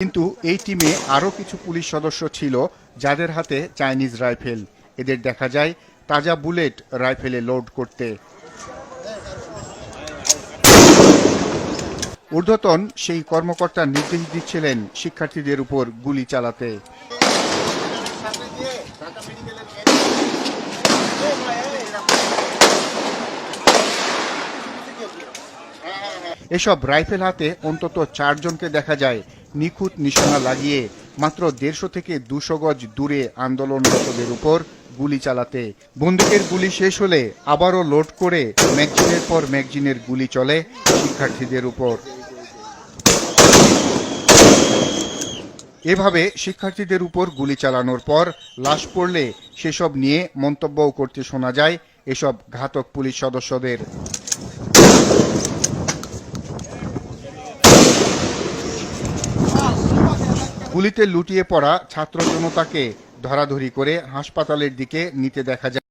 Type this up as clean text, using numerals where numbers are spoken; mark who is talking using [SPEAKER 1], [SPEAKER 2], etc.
[SPEAKER 1] কিন্তু এই টিমে আরও কিছু পুলিশ সদস্য ছিল যাদের হাতে চাইনিজ রাইফেল। এদের দেখা যায় তাজা বুলেট রাইফেলে লোড করতে। ঊর্ধ্বতন সেই কর্মকর্তা নির্দেশ দিচ্ছিলেন শিক্ষার্থীদের উপর গুলি চালাতে। এসব রাইফেল হাতে অন্তত 4 জনকে দেখা যায় নিখুঁত নিশানা লাগিয়ে মাত্র 150 থেকে 200 গজ দূরে আন্দোলনরতদের উপর গুলি চালাতে। বন্দুকের গুলি শেষ হলে আবারও লোড করে ম্যাগজিনের পর ম্যাগজিনের গুলি চলে শিক্ষার্থীদের উপর। এভাবে শিক্ষার্থীদের উপর গুলি চালানোর পর লাশ পড়লে সেসব নিয়ে মন্তব্যও করতে শোনা যায় এসব ঘাতক পুলিশ সদস্যদের। গুলিতে লুটিয়ে পড়া ছাত্র জনতাকে ধরাধরি করে হাসপাতালের দিকে নিতে দেখা যায়।